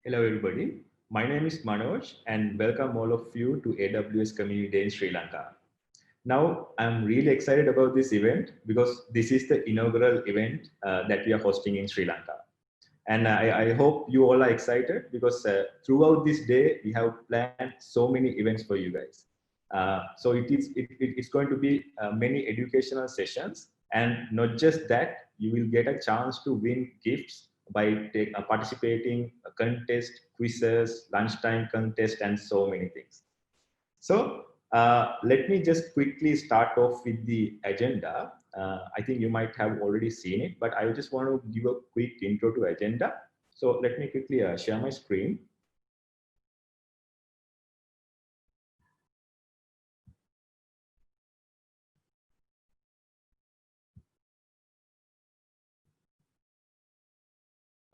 Hello, everybody. My name is Manoj, and welcome all of you to AWS Community Day in Sri Lanka. Now, I'm really excited about this event because this is the inaugural event that we are hosting in Sri Lanka. And I hope you all are excited because throughout this day, we have planned so many events for you guys. So it's going to be many educational sessions. And not just that, you will get a chance to win gifts by participating contest, quizzes, lunchtime contest, and so many things. So let me just quickly start off with the agenda. I think you might have already seen it, but I just want to give a quick intro to agenda. So let me quickly share my screen.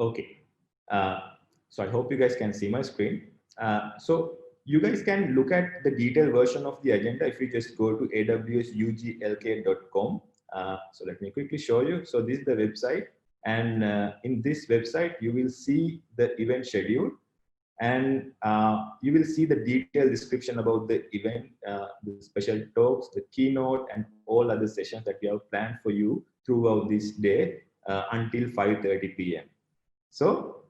Okay. Uh, so I hope you guys can see my screen. So you guys can look at the detailed version of the agenda if you just go to awsuglk.com. So let me quickly show you. So this is the website. And in this website, you will see the event schedule and you will see the detailed description about the event, the special talks, the keynote, and all other sessions that we have planned for you throughout this day until 5:30 p.m. So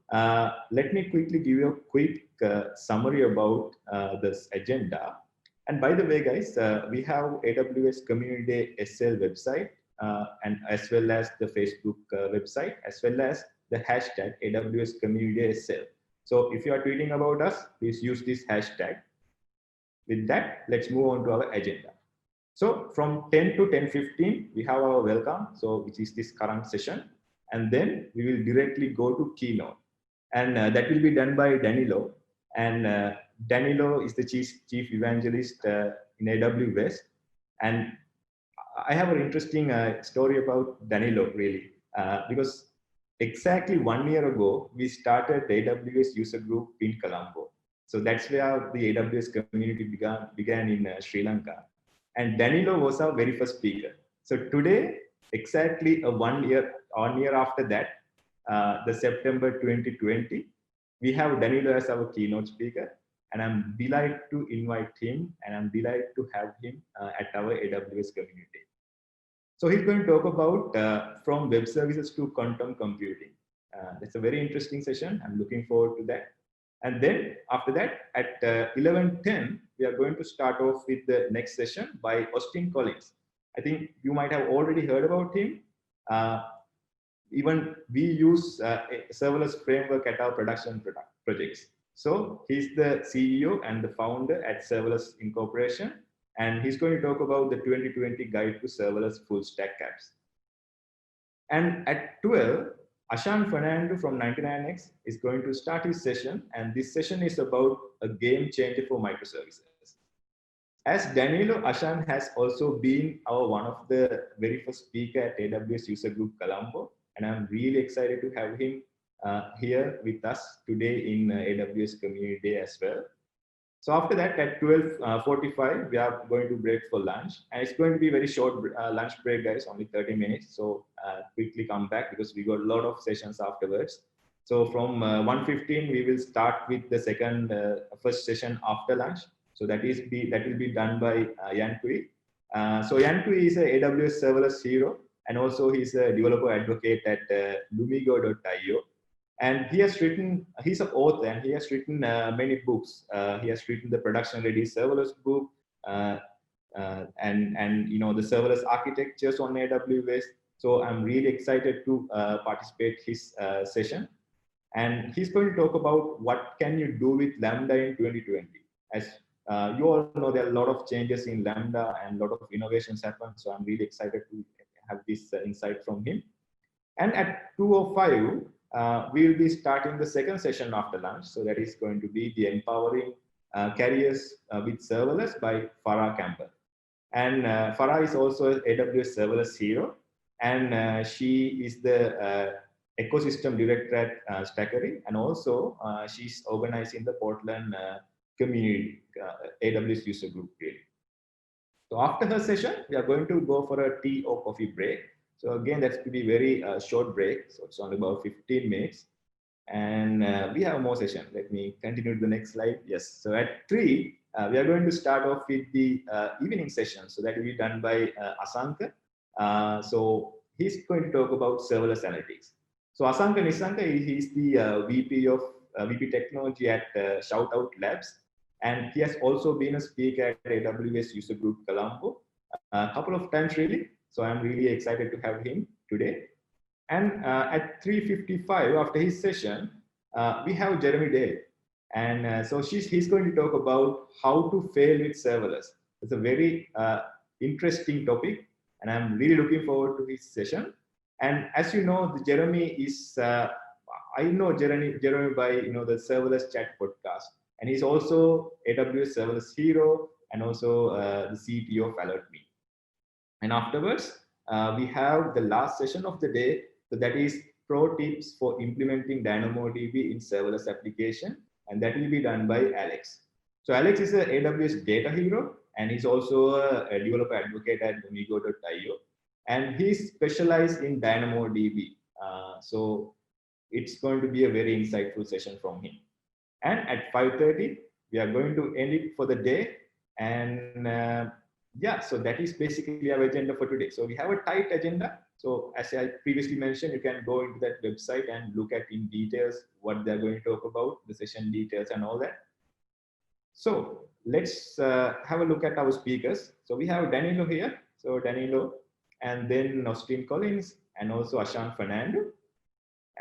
let me quickly give you a quick summary about this agenda. And by the way, guys, we have AWS Community Day SL website and as well as the Facebook website, as well as the hashtag AWS Community Day SL. So if you are tweeting about us, please use this hashtag. With that, let's move on to our agenda. So from 10 to 10:15, we have our welcome, so which is this current session. And then we will directly go to keynote. And that will be done by Danilo. And Danilo is the chief evangelist in AWS. And I have an interesting story about Danilo, really, because exactly 1 year ago, we started the AWS user group in Colombo. So that's where the AWS community began in Sri Lanka. And Danilo was our very first speaker. So today, exactly 1 year after that, the September 2020, we have Danilo as our keynote speaker. And I'm delighted to invite him and I'm delighted to have him at our AWS community. So he's going to talk about from web services to quantum computing. That's a very interesting session. I'm looking forward to that. And then after that, at 11:10, we are going to start off with the next session by Austin Collins. I think you might have already heard about him. Uh, Even we use a serverless framework at our production projects. So he's the CEO and the founder at Serverless Incorporation, and he's going to talk about the 2020 guide to serverless full stack apps. And at 12, Ashan Fernando from 99X is going to start his session, and this session is about a game changer for microservices. As Danilo, Ashan has also been our one of the very first speaker at AWS User Group Colombo, and I'm really excited to have him here with us today in AWS Community Day as well. So after that, at 12:45, we are going to break for lunch, and it's going to be very short lunch break, guys, only 30 minutes. So quickly come back because we got a lot of sessions afterwards. So from 1:15, we will start with the first session after lunch. So that will be done by Yan Kui. So Yan Kui is a AWS serverless hero, and also he's a developer advocate at Lumigo.io. And he's an author and he has written many books. He has written the production ready serverless book uh, and you know the serverless architectures on AWS. So I'm really excited to participate his session. And he's going to talk about what can you do with Lambda in 2020. As you all know, there are a lot of changes in Lambda and a lot of innovations happen. So I'm really excited to have this insight from him. And at 2:05, we will be starting the second session after lunch. So that is going to be the empowering carriers with serverless by Farah Campbell. And Farah is also an AWS serverless hero. And she is the ecosystem director at Stackery. And also she's organizing the Portland community AWS user group really. So after her session, we are going to go for a tea or coffee break. So again, that's to be very short break. So it's only about 15 minutes. And we have more session. Let me continue to the next slide. Yes. So at 3, we are going to start off with the evening session. So that will be done by Asanka. So he's going to talk about serverless analytics. So Asanka Nisanka, he's the VP of VP Technology at Shoutout Labs. And he has also been a speaker at AWS User Group Colombo a couple of times, really. So I'm really excited to have him today. And at 3:55, after his session, we have Jeremy Dale. And so he's going to talk about how to fail with serverless. It's a very interesting topic, and I'm really looking forward to his session. And as you know, Jeremy is, I know Jeremy by the Serverless Chat podcast, and he's also AWS Serverless Hero and also the CTO of AlertMe. And afterwards, we have the last session of the day. So that is pro tips for implementing DynamoDB in serverless application. And that will be done by Alex. So Alex is an AWS data hero, and he's also a developer advocate at Domigo.io. And he's specialized in DynamoDB. So it's going to be a very insightful session from him. And at 5:30, we are going to end it for the day. And yeah, so that is basically our agenda for today. So we have a tight agenda. So as I previously mentioned, you can go into that website and look at in details what they're going to talk about, the session details and all that. So let's have a look at our speakers. So we have Danilo here. So Danilo, and then Austin Collins, and also Ashan Fernando.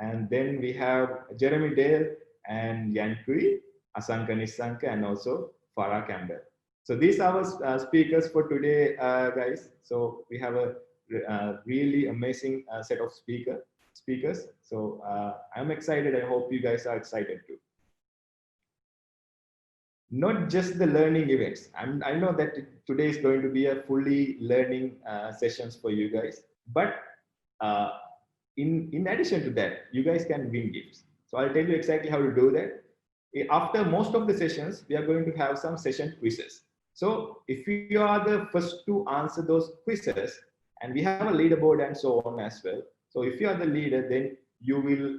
And then we have Jeremy Dale and Yan Kui, Asanka Nisanka, and also Farah Campbell. So these are our speakers for today, guys. So we have a really amazing set of speakers. So I'm excited. I hope you guys are excited too. Not just the learning events. I know that today is going to be a fully learning sessions for you guys, but in addition to that, you guys can win gifts. So I'll tell you exactly how to do that. After most of the sessions, we are going to have some session quizzes. So if you are the first to answer those quizzes, and we have a leaderboard and so on as well. So if you are the leader, then you will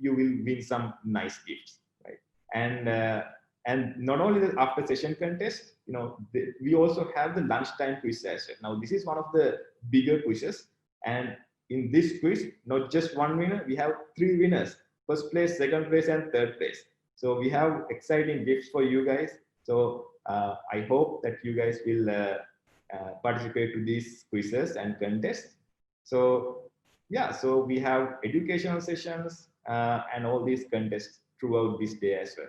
win some nice gifts, right? And not only the after session contest, we also have the lunchtime quiz session. Now this is one of the bigger quizzes, and in this quiz, not just one winner, we have 3 winners: first place, second place, and third place. So we have exciting gifts for you guys. So I hope that you guys will participate to these quizzes and contests. So yeah, so we have educational sessions and all these contests throughout this day as well.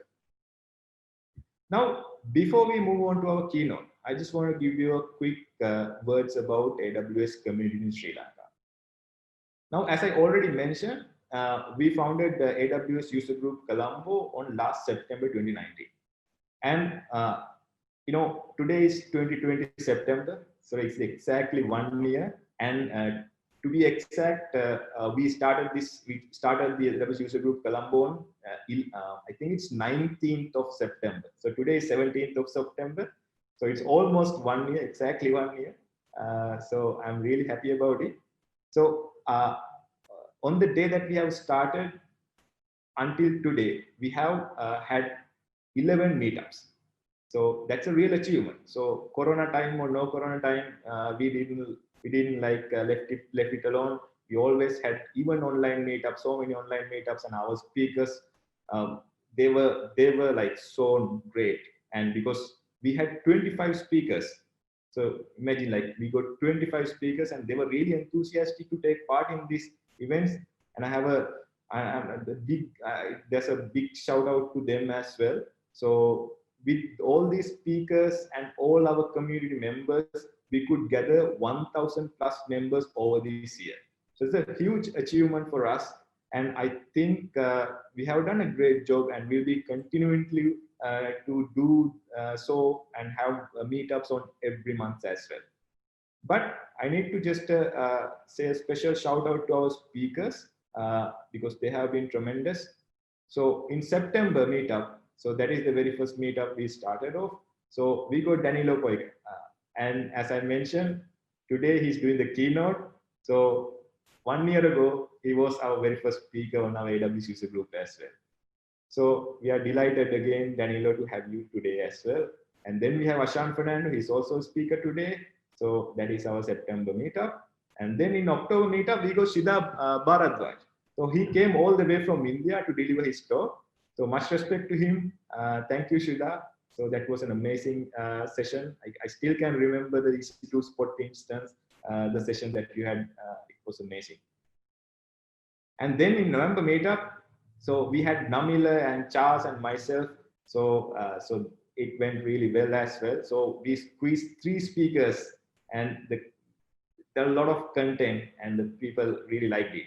Now, before we move on to our keynote, I just want to give you a quick words about AWS community in Sri Lanka. Now, as I already mentioned, we founded the AWS User Group Colombo on last September 2019. And today is 2020 September, so it's exactly 1 year. And to be exact, we started the AWS User Group Colombo on, I think it's 19th of September. So today is 17th of September. So it's almost 1 year, exactly 1 year. So I'm really happy about it. So on the day that we have started until today, we have had 11 meetups. So that's a real achievement. So Corona time or no Corona time, we didn't like left it alone. We always had even online meetups, so many online meetups, and our speakers, they were like so great. And because we had 25 speakers, so imagine like we got 25 speakers, and they were really enthusiastic to take part in these events. And I have there's a big shout out to them as well. So with all these speakers and all our community members, we could gather 1,000 plus members over this year. So it's a huge achievement for us. And I think we have done a great job, and we'll be continuing to do so and have meetups on every month as well. But I need to just say a special shout out to our speakers because they have been tremendous. So in September meetup, so that is the very first meetup we started off. So we got Danilo Koik. And as I mentioned, today he's doing the keynote. So 1 year ago, he was our very first speaker on our AWS user group as well. So we are delighted again, Danilo, to have you today as well. And then we have Ashan Fernando, he's also a speaker today. So that is our September meetup. And then in October meetup, we got Shida Bharadwaj. So he came all the way from India to deliver his talk. So much respect to him. Thank you, Shida. So that was an amazing session. I still can remember the EC2 Spot instance, the session that you had. It was amazing. And then in November meetup, so we had Namila and Charles and myself. So so it went really well as well. So we squeezed 3 speakers, and there are a lot of content, and the people really liked it.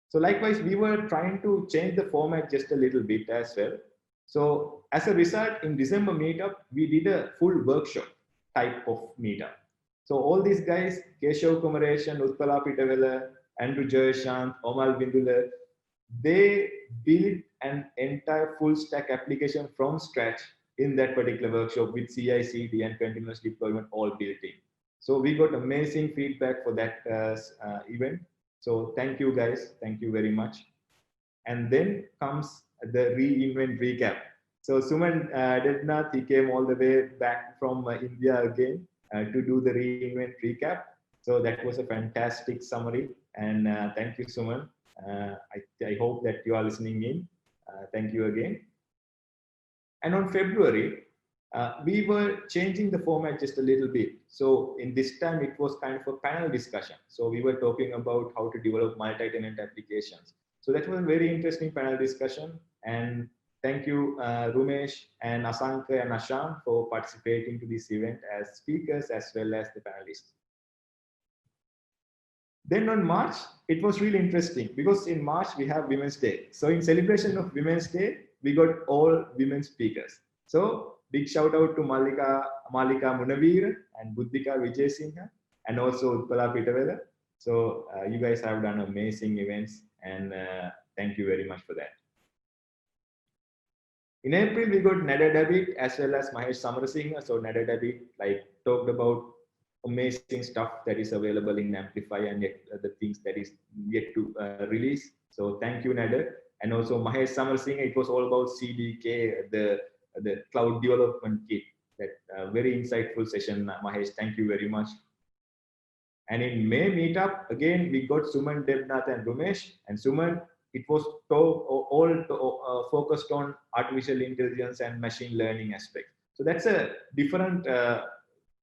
So likewise, we were trying to change the format just a little bit as well. So as a result, in December meetup, we did a full workshop type of meetup. So all these guys, Keshav Kumaresh, Utpala Pitavela, Andrew Joyshant, Omal Bindula, they built an entire full stack application from scratch in that particular workshop with CI/CD and continuous deployment all built in. So we got amazing feedback for that event. So thank you guys, thank you very much. And then comes the reInvent recap. So Suman Debnath, he came all the way back from India again to do the reInvent recap. So that was a fantastic summary. And thank you, Suman. I hope that you are listening in. Thank you again. And on February, we were changing the format just a little bit. So in this time, it was kind of a panel discussion. So we were talking about how to develop multi-tenant applications. So that was a very interesting panel discussion. And thank you, Rumesh and Asanka and Ashan for participating to this event as speakers as well as the panelists. Then on March, it was really interesting because in March we have Women's Day. So in celebration of Women's Day, we got all women speakers. So big shout out to Malika Munavir and Buddhika Vijay Singha and also Utpala Pitavela. So you guys have done amazing events, and thank you very much for that. In April, we got Nada David as well as Mahesh Samarasinghe. So Nada David talked about amazing stuff that is available in Amplify and yet the things that is yet to release. So thank you, Nada. And also Mahesh Samarasinghe, it was all about CDK, the cloud development kit. That very insightful session, Mahesh. Thank you very much. And in May meetup, again, we got Suman Debnath and Rumesh. And Suman, it was all focused on artificial intelligence and machine learning aspect. So that's a different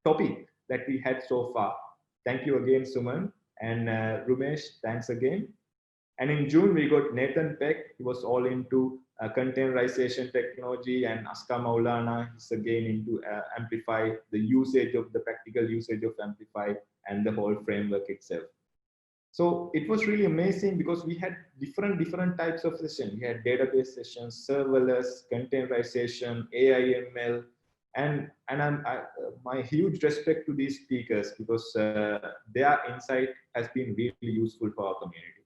topic that we had so far. Thank you again, Suman. And Rumesh, thanks again. And in June, we got Nathan Peck. He was all into containerization technology, and Aska Maulana is again into Amplify, the usage of the practical usage of Amplify and the whole framework itself. So it was really amazing because we had different types of sessions. We had database sessions, serverless, containerization, AI ML, and my huge respect to these speakers because their insight has been really useful for our community.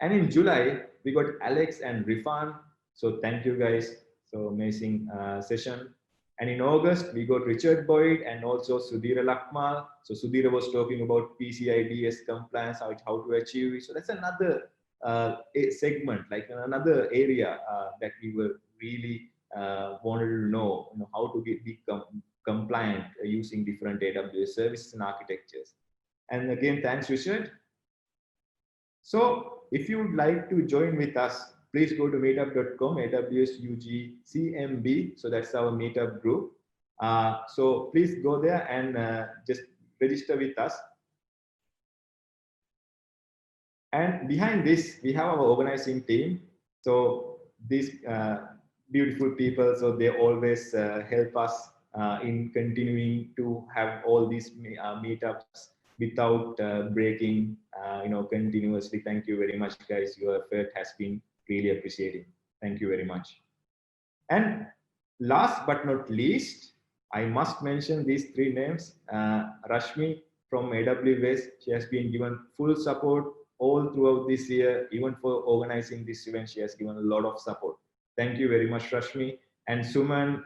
And in July, we got Alex and Rifan. So thank you guys. So amazing session. And in August, we got Richard Boyd and also Sudhira Lakmal. So Sudhira was talking about PCI DSS compliance, how to achieve it. So that's another segment, like another area that we were really wanted to know, how to be compliant using different AWS services and architectures. And again, thanks, Richard. So if you would like to join with us, please go to meetup.com, AWS UG CMB. So that's our meetup group. So please go there and just register with us. And behind this, we have our organizing team. So these beautiful people, so they always help us in continuing to have all these meetups without breaking, continuously. Thank you very much, guys. Your effort has been really appreciated. Thank you very much. And last but not least, I must mention these 3 names. Rashmi from AWS, she has been given full support all throughout this year, even for organizing this event. She has given a lot of support. Thank you very much, Rashmi. And Suman,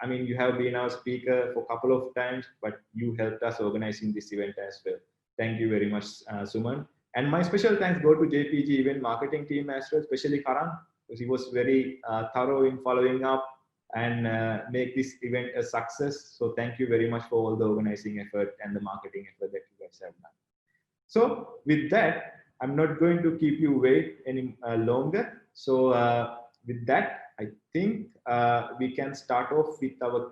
I mean, you have been our speaker for a couple of times, but you helped us organizing this event as well. Thank you very much, Suman. And my special thanks go to JPG event marketing team as well, especially Karan, because he was very thorough in following up and make this event a success. So thank you very much for all the organizing effort and the marketing effort that you guys have done. So with that, I'm not going to keep you wait any longer. So with that, I think we can start off with our